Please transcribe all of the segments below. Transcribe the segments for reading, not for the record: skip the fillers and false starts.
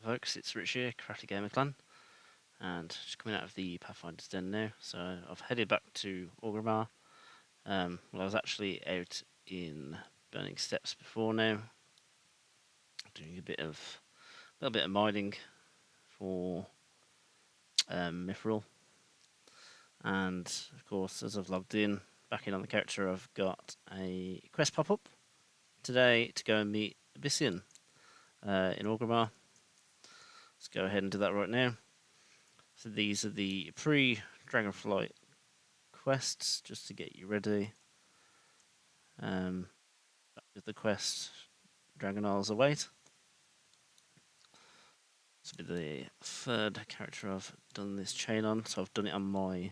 folks, it's Rich here, Karate Gamer Clan, and just coming out of the Pathfinder's Den now. So I've headed back to Orgrimmar. Well, I was actually out in Burning Steppes before now, doing a little bit of mining for Mithril, and of course, as I've logged in, back in on the character, I've got a quest pop up today to go and meet Abyssian in Orgrimmar. Let's go ahead and do that right now. So these are the pre-Dragonflight quests, just to get you ready. With the quest, Dragon Isles await. This will be the third character I've done this chain on. So I've done it on my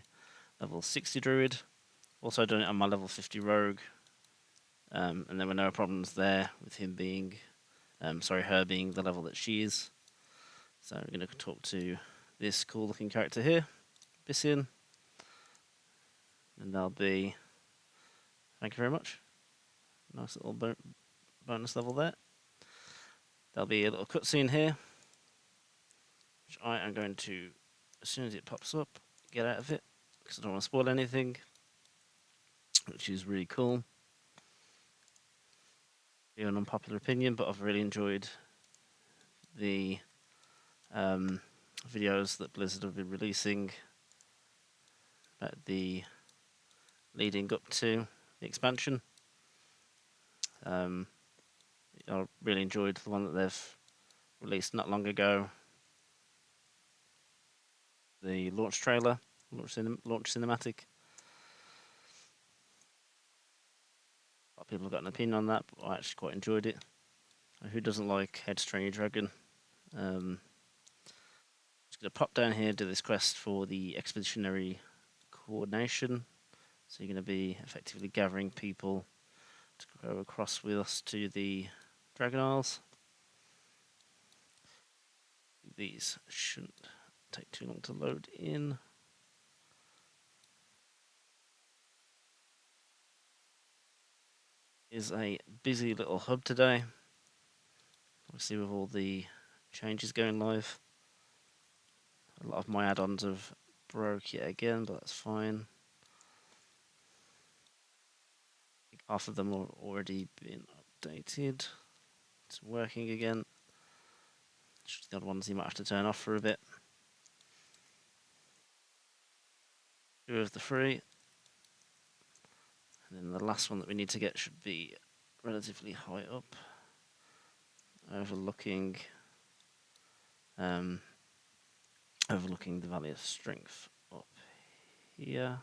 level 60 druid, also done it on my level 50 rogue, and there were no problems there with him being, her being the level that she is. So I'm going to talk to this cool looking character here, Abyssian, and they'll be, thank you very much, nice little bonus level there. There'll be a little cutscene here, which I am going to, as soon as it pops up, get out of it, because I don't want to spoil anything, which is really cool. An unpopular opinion, but I've really enjoyed the videos that Blizzard have been releasing about the leading up to the expansion. I really enjoyed the one that they've released not long ago, the launch trailer, launch cinematic. A lot of people have got an opinion on that, but I actually quite enjoyed it. Who doesn't like Head Train Dragon? Just going to pop down here, do this quest for the expeditionary coordination. So you're going to be effectively gathering people to go across with us to the Dragon Isles. These shouldn't take too long to load in. Is a busy little hub today. Obviously with all the changes going live. A lot of my add-ons have broke yet again, but that's fine. Half of them are already been updated. It's working again. Just the other ones you might have to turn off for a bit. 2 of the 3. And then the last one that we need to get should be relatively high up, overlooking the Valley of Strength up here.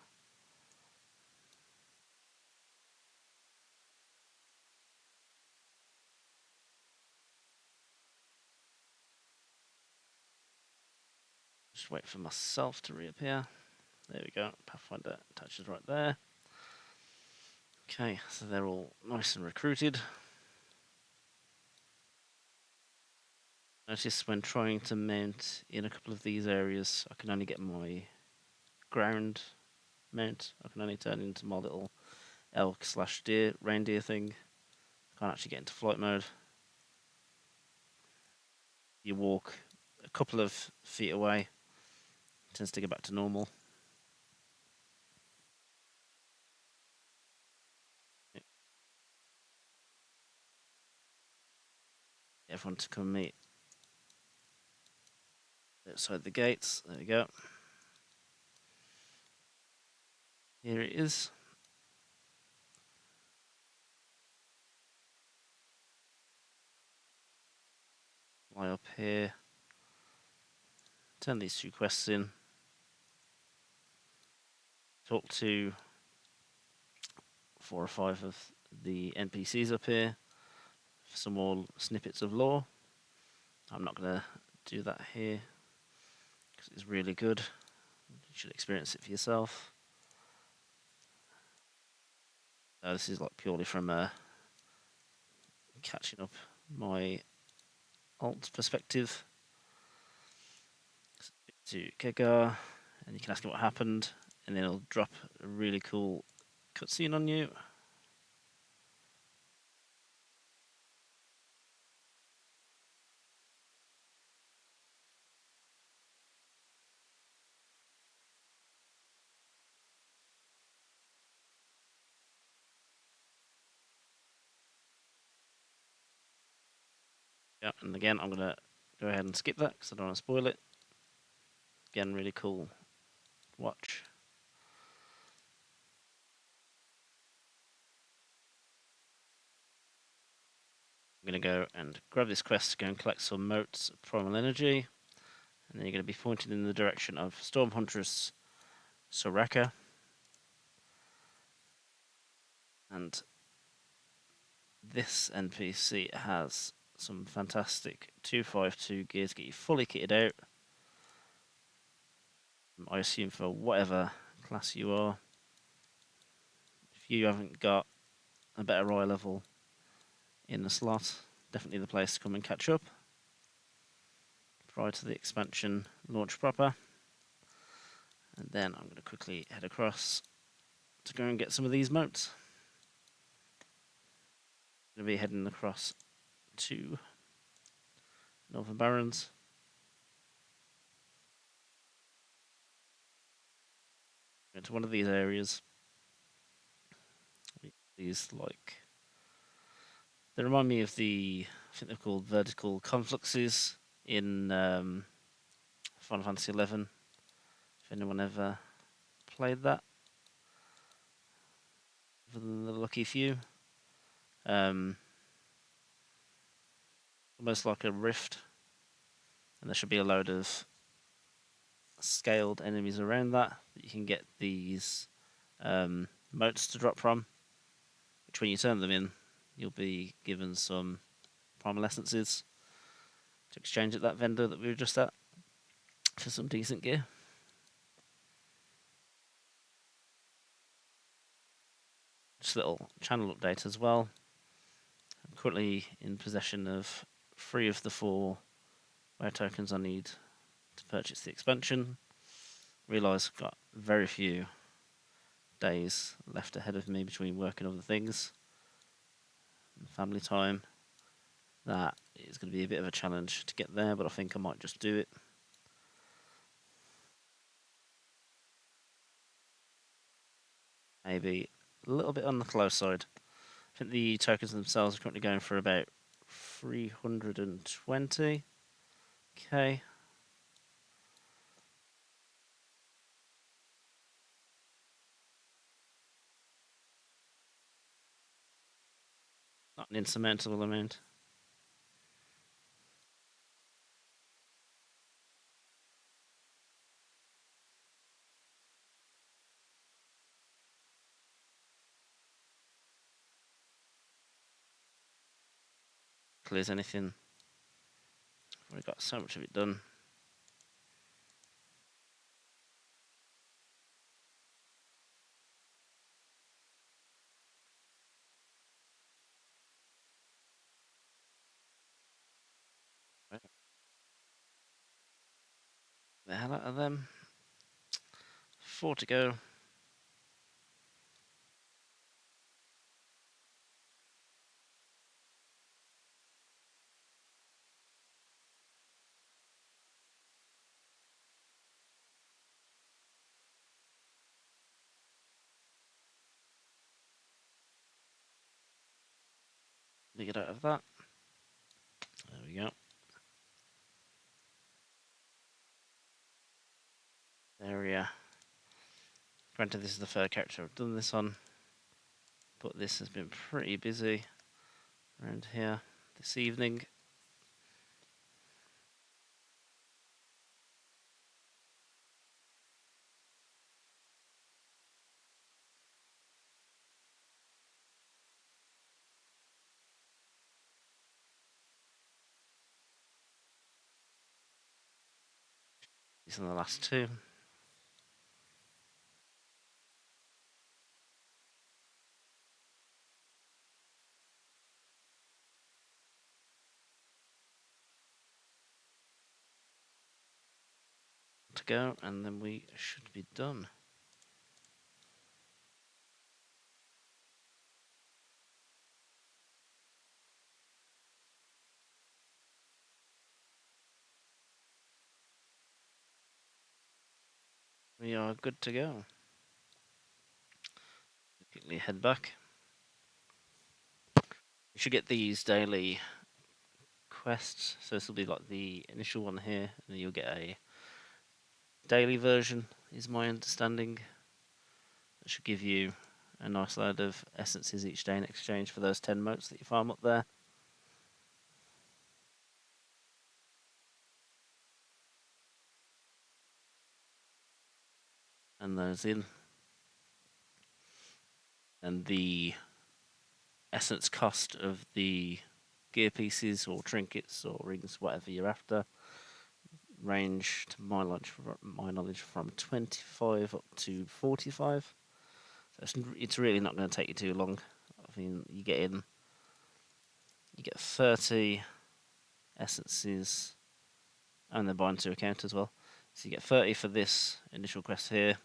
Just wait for myself to reappear. There we go, Pathfinder touches right there. Okay, so they're all nice and recruited. Notice when trying to mount in a couple of these areas, I can only get my ground mount. I can only turn into my little elk/deer reindeer thing. I can't actually get into flight mode. You walk a couple of feet away, it tends to get back to normal. Everyone to come meet outside the gates. There we go. Here it is. Fly up here. Turn these 2 quests in. Talk to 4 or 5 of the NPCs up here for some more snippets of lore. I'm not going to do that here because it's really good. You should experience it for yourself. This is like purely from catching up my alt perspective. To Kegar, and you can ask him what happened, and then it'll drop a really cool cutscene on you. Yeah, and again, I'm going to go ahead and skip that because I don't want to spoil it. Again, really cool watch. I'm going to go and grab this quest to go and collect some motes of primal energy. And then you're going to be pointed in the direction of Storm Huntress Soraka. And this NPC has some fantastic 252 gear to get you fully kitted out. I assume for whatever class you are. If you haven't got a better eye level in the slot, definitely the place to come and catch up prior to the expansion launch proper. And then I'm going to quickly head across to go and get some of these motes. I'm going to be heading across to Northern Barrens. Into one of these areas. These they remind me of I think they're called vertical confluxes in Final Fantasy XI. If anyone ever played that, other than the lucky few, almost like a rift, and there should be a load of scaled enemies around that you can get these motes to drop from. Which, when you turn them in, you'll be given some primal essences to exchange at that vendor that we were just at for some decent gear. Just a little channel update as well. I'm currently in possession of 3 of the 4 WoW tokens I need to purchase the expansion. Realise I've got very few days left ahead of me between work and other things and family time. That is going to be a bit of a challenge to get there, but I think I might just do it. Maybe a little bit on the close side. I think the tokens themselves are currently going for about 320k. Not an insurmountable amount. Clears anything. I've already got so much of it done. The hell out of them. 4 to go. We get out of that. There we go. Area. Granted, this is the third character I've done this on, but this has been pretty busy around here this evening. These are the last 2. To go, and then we should be done. We are good to go. Quickly head back. You should get these daily quest. So this will be like the initial one here, and then you'll get a daily version, is my understanding. That should give you a nice load of essences each day in exchange for those 10 motes that you farm up there. And those in. And the essence cost of the gear pieces or trinkets or rings, whatever you're after, range to my knowledge from 25 up to 45. So it's really not going to take you too long. I mean, you get 30 essences, and they're buying to account as well. So you get 30 for this initial quest here.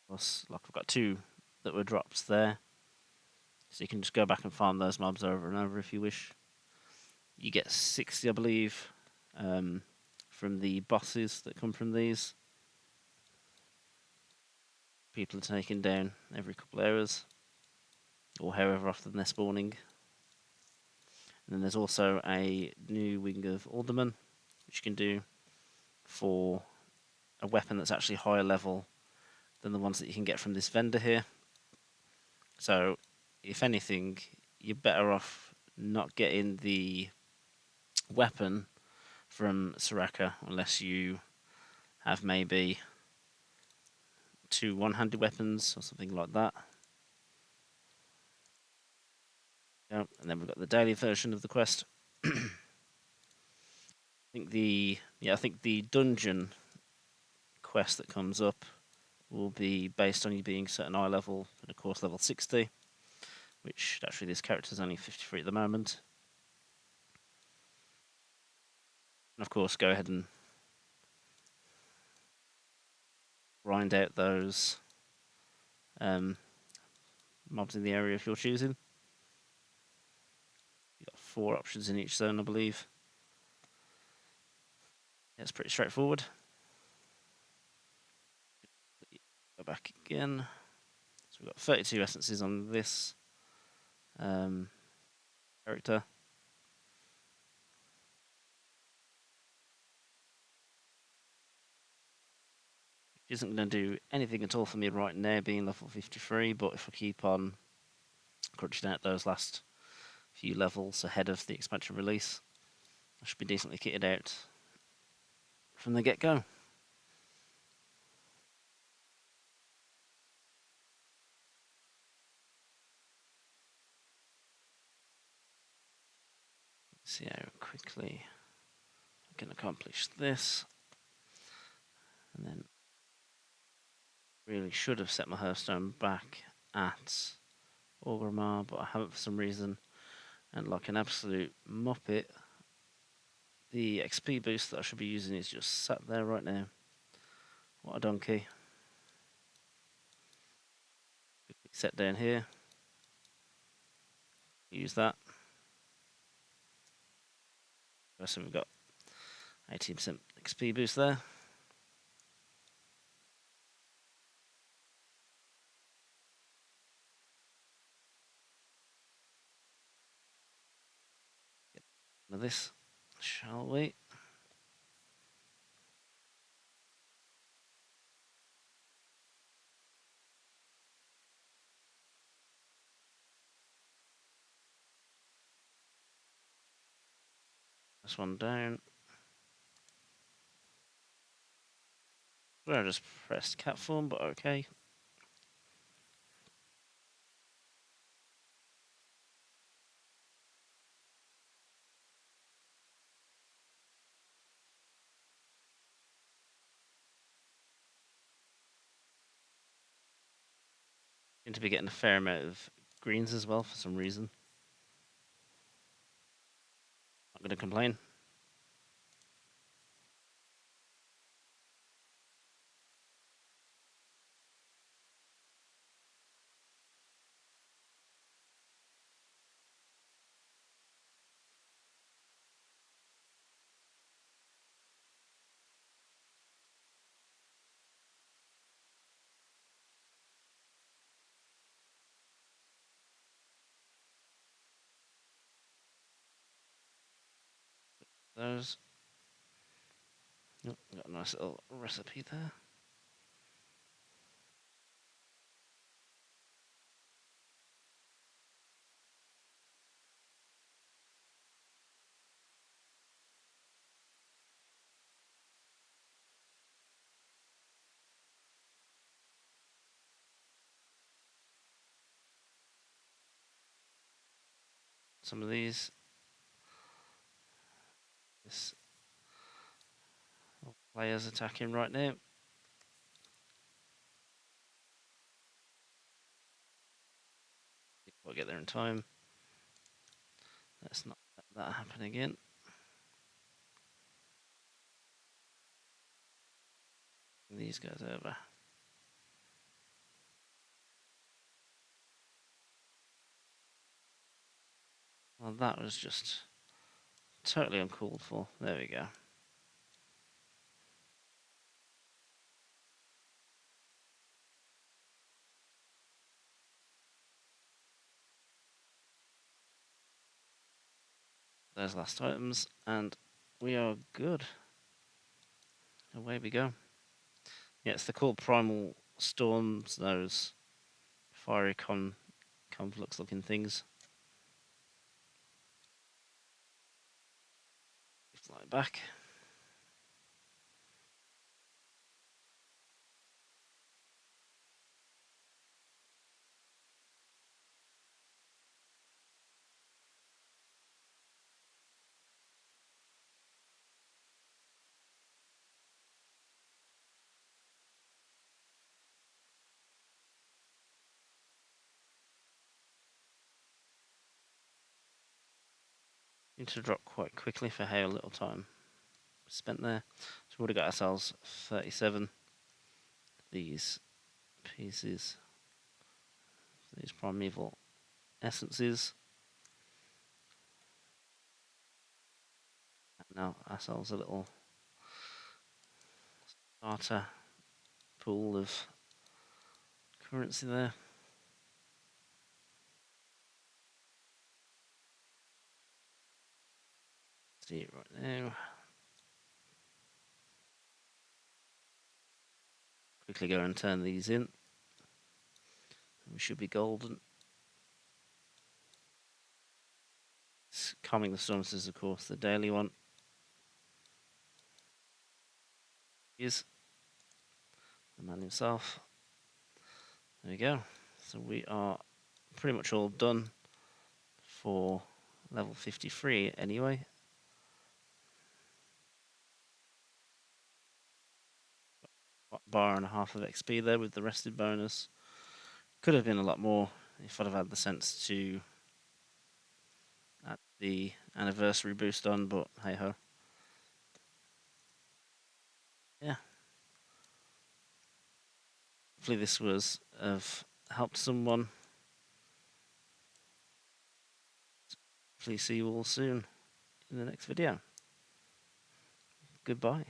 Plus, like I've got 2 that were drops there. So you can just go back and farm those mobs over and over if you wish. You get 60, I believe, from the bosses that come from these. People are taken down every couple of hours, or however often they're spawning. And then there's also a new Wing of Alderman, which you can do for a weapon that's actually higher level than the ones that you can get from this vendor here. So, if anything, you're better off not getting the weapon from Soraka unless you have maybe 2 one-handed weapons or something like that. Yeah, and then we've got the daily version of the quest. I think the dungeon quest that comes up will be based on you being certain eye level and of course level 60, which actually this character's only 53 at the moment. And of course go ahead and grind out those mobs in the area if you're choosing. You've got 4 options in each zone, I believe. Yeah, it's pretty straightforward. Go back again. So we've got 32 essences on this character. Which isn't going to do anything at all for me right now, being level 53, but if I keep on crunching out those last few levels ahead of the expansion release, I should be decently kitted out from the get-go. See how quickly I can accomplish this. And then really should have set my Hearthstone back at Orgrimmar, but I haven't for some reason. And like an absolute muppet, the XP boost that I should be using is just sat there right now. What a donkey. Quickly set down here. Use that. So we've got 18% XP boost there. Get one of this, shall we? This one down. I just pressed cat form, but okay. Seem to be getting a fair amount of greens as well for some reason. Not going to complain. those. Oh, got a nice little recipe there. Some of these. This player's attacking right now. We'll get there in time. Let's not let that happen again. These guys over. Well, that was just totally uncalled for. There we go. Those last items, and we are good. Away we go. Yes, they're called Primal Storms, those fiery conflux looking things. Fly back. Need to drop quite quickly for how little time spent there. So we've already got ourselves 37. These pieces, these primeval essences. And now ourselves a little starter pool of currency there. See it right now. Quickly go and turn these in. We should be golden. Calming the Storms is, of course, the daily one. Is the man himself. There we go. So we are pretty much all done for level 53 anyway. Bar and a half of XP there with the rested bonus. Could have been a lot more if I'd have had the sense to add the anniversary boost on, but hey ho. Yeah. Hopefully this was of help to someone. Please see you all soon in the next video. Goodbye.